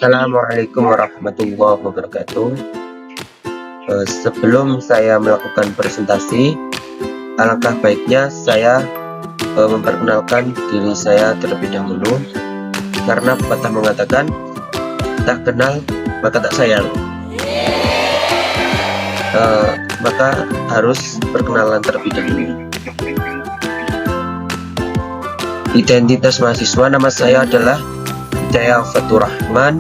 Assalamualaikum warahmatullahi wabarakatuh. Sebelum saya melakukan presentasi, alangkah baiknya saya memperkenalkan diri saya terlebih dahulu, karena pepatah mengatakan tak kenal maka tak sayang. Maka harus perkenalan terlebih dahulu. Identitas mahasiswa: nama saya adalah Hidayah Fatur Rahman,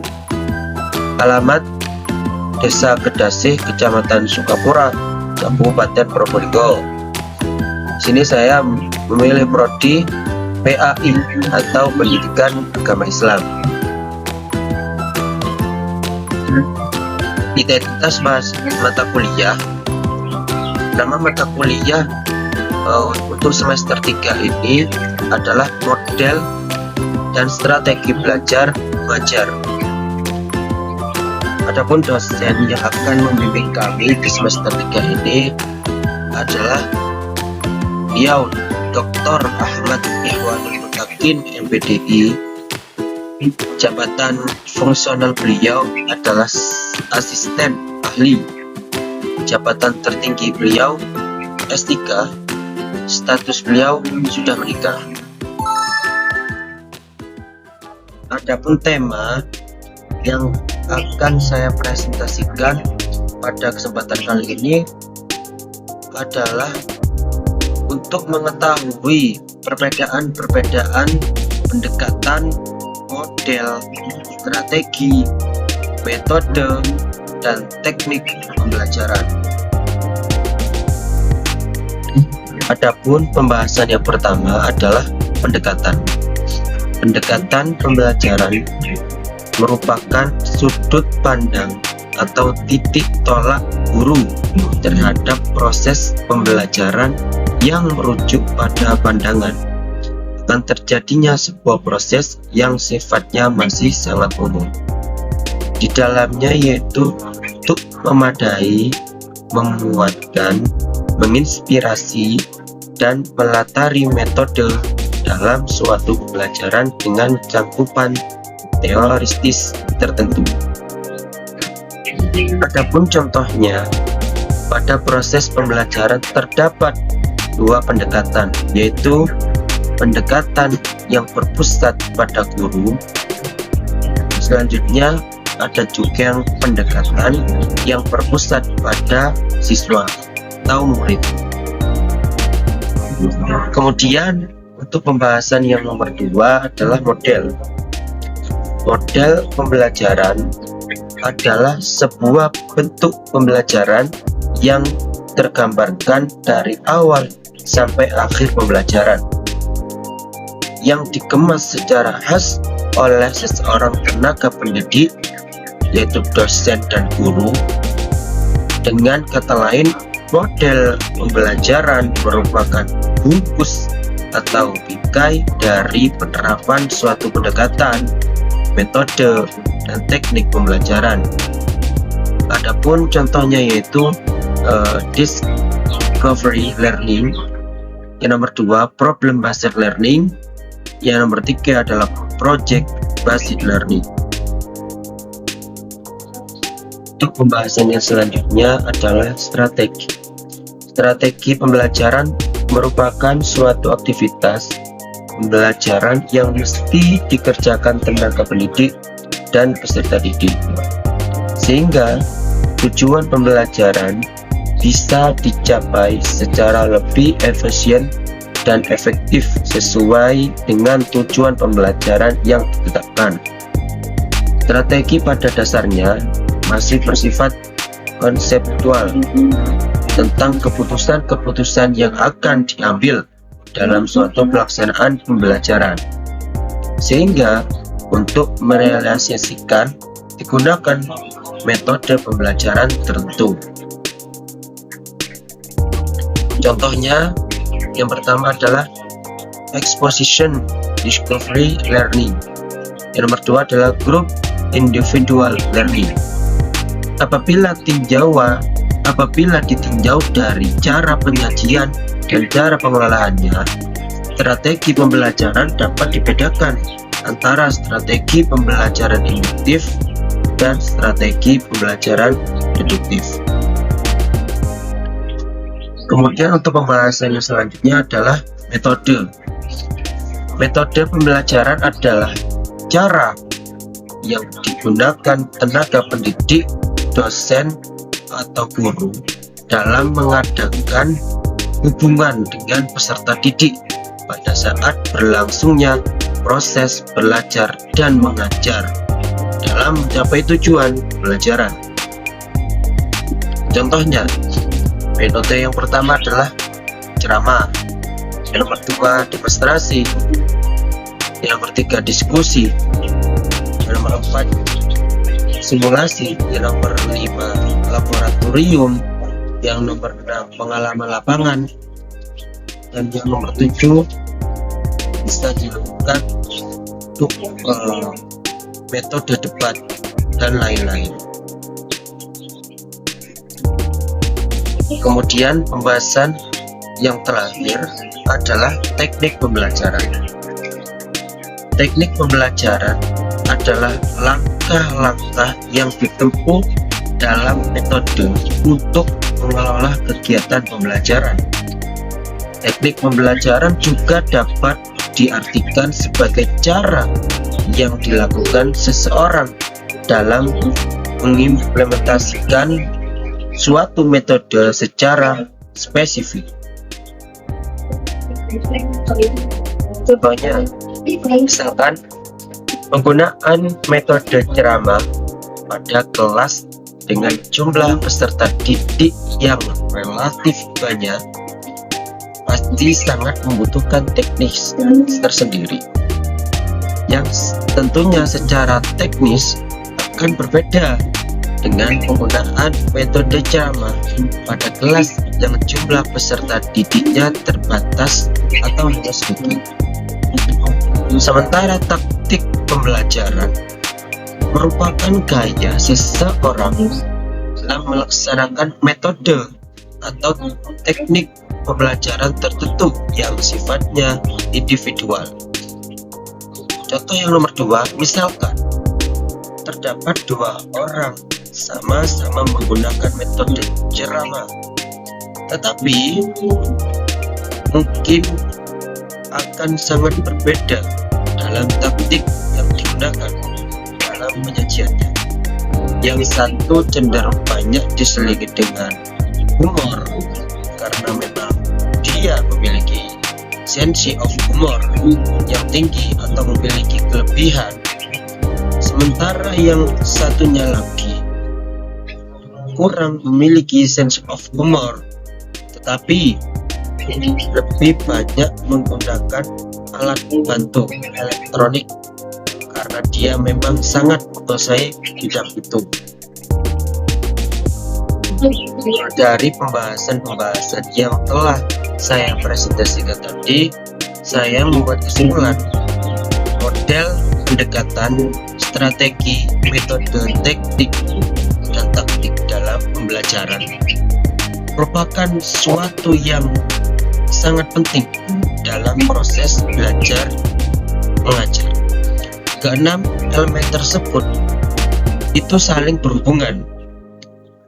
alamat Desa Kedasih, Kecamatan Sukapura, Kabupaten Probolinggo. Sini saya memilih prodi PAI atau Pendidikan Agama Islam. Identitas mata kuliah: nama mata kuliah untuk semester 3 ini adalah model dan strategi belajar mengajar. Adapun dosen yang akan membimbing kami di semester 3 ini adalah beliau Dr. Ahmad Ihwanul Mutakin, MPDI. Jabatan fungsional beliau adalah asisten ahli. Jabatan tertinggi beliau S3. Status beliau sudah menikah. Adapun tema yang akan saya presentasikan pada kesempatan kali ini adalah untuk mengetahui perbedaan pendekatan, model, strategi, metode, dan teknik pembelajaran. Adapun pembahasan yang pertama adalah pendekatan. Pendekatan pembelajaran merupakan sudut pandang atau titik tolak guru terhadap proses pembelajaran yang merujuk pada pandangan akan terjadinya sebuah proses yang sifatnya masih sangat umum. Di dalamnya yaitu untuk memadai, menguatkan, menginspirasi, dan melatari metode dalam suatu pembelajaran dengan cakupan teoristis tertentu. Adapun contohnya, pada proses pembelajaran terdapat dua pendekatan, yaitu pendekatan yang berpusat pada guru. Selanjutnya ada juga yang pendekatan yang berpusat pada siswa atau murid. Kemudian untuk pembahasan yang nomor 2 adalah model. Model pembelajaran adalah sebuah bentuk pembelajaran yang tergambarkan dari awal sampai akhir pembelajaran, yang dikemas secara khas oleh seseorang tenaga pendidik, yaitu dosen dan guru. Dengan kata lain, model pembelajaran merupakan bungkus atau bingkai dari penerapan suatu pendekatan, metode, dan teknik pembelajaran. Adapun contohnya yaitu discovery learning, yang nomor 2 problem based learning, yang nomor 3 adalah project based learning. Untuk pembahasan yang selanjutnya adalah strategi. Strategi pembelajaran merupakan suatu aktivitas pembelajaran yang mesti dikerjakan tenaga pendidik dan peserta didik, sehingga tujuan pembelajaran bisa dicapai secara lebih efisien dan efektif sesuai dengan tujuan pembelajaran yang ditetapkan. Strategi pada dasarnya masih bersifat konseptual tentang keputusan-keputusan yang akan diambil dalam suatu pelaksanaan pembelajaran, sehingga untuk merealisasikan digunakan metode pembelajaran tertentu. Contohnya, yang pertama adalah exposition discovery learning, yang nomor 2 adalah group individual learning. Apabila ditinjau dari cara penyajian dan cara pengelolaannya, strategi pembelajaran dapat dibedakan antara strategi pembelajaran induktif dan strategi pembelajaran deduktif. Kemudian untuk pembahasan yang selanjutnya adalah metode. Metode pembelajaran adalah cara yang digunakan tenaga pendidik, dosen, atau guru dalam mengadakan hubungan dengan peserta didik pada saat berlangsungnya proses belajar dan mengajar dalam mencapai tujuan pembelajaran. Contohnya, metode yang pertama adalah ceramah, yang nomor 2 demonstrasi, yang nomor 3 diskusi, yang nomor 4 simulasi, yang nomor 5 laboratorium, yang nomor 6 pengalaman lapangan, dan yang nomor 7 bisa dilakukan untuk metode debat dan lain-lain. Kemudian pembahasan yang terakhir adalah teknik pembelajaran. Teknik pembelajaran adalah langkah-langkah yang ditempuh dalam metode untuk mengelola kegiatan pembelajaran. Teknik pembelajaran juga dapat diartikan sebagai cara yang dilakukan seseorang dalam mengimplementasikan suatu metode secara spesifik. Contohnya, misalkan penggunaan metode ceramah pada kelas dengan jumlah peserta didik yang relatif banyak pasti sangat membutuhkan teknis tersendiri yang tentunya secara teknis akan berbeda dengan penggunaan metode ceramah pada kelas yang jumlah peserta didiknya terbatas atau hanya sedikit. Sementara taktik pembelajaran merupakan gaya seseorang dalam melaksanakan metode atau teknik pembelajaran tertentu yang sifatnya individual. Contoh yang nomor 2, misalkan terdapat 2 orang sama-sama menggunakan metode ceramah, tetapi mungkin akan sangat berbeda dalam taktik yang digunakan dalam penyajiannya. Yang satu cenderung banyak diselingi dengan humor karena memang dia memiliki sense of humor yang tinggi atau memiliki kelebihan, sementara yang satunya lagi kurang memiliki sense of humor tetapi lebih banyak menggunakan alat bantu elektronik karena dia memang sangat menguasai bidang itu. Dari pembahasan-pembahasan yang telah saya presentasikan tadi, saya membuat kesimpulan model pendekatan, strategi, metode, teknik, dan taktik dalam pembelajaran merupakan suatu yang sangat penting dalam proses belajar mengajar. Keenam elemen tersebut itu saling berhubungan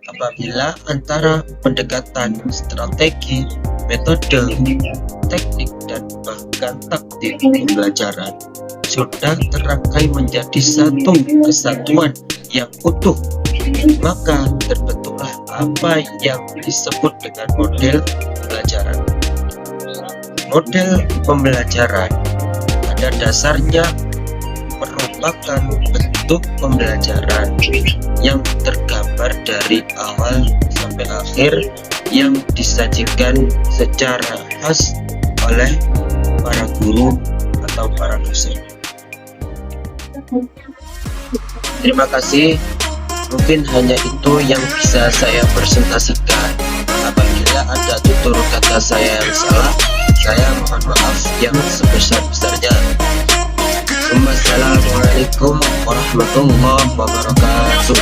apabila antara pendekatan, strategi, metode, teknik, dan bahkan taktik pembelajaran sudah terangkai menjadi satu kesatuan yang utuh, maka terbentuklah apa yang disebut dengan model pembelajaran. Model pembelajaran pada dasarnya merupakan bentuk pembelajaran yang tergambar dari awal sampai akhir yang disajikan secara khas oleh para guru atau para dosen. Terima kasih. Mungkin hanya itu yang bisa saya presentasikan. Apabila ada tutur kata saya yang salah, saya mohon maaf yang sebesar-besarnya. Wassalamualaikum warahmatullahi wabarakatuh.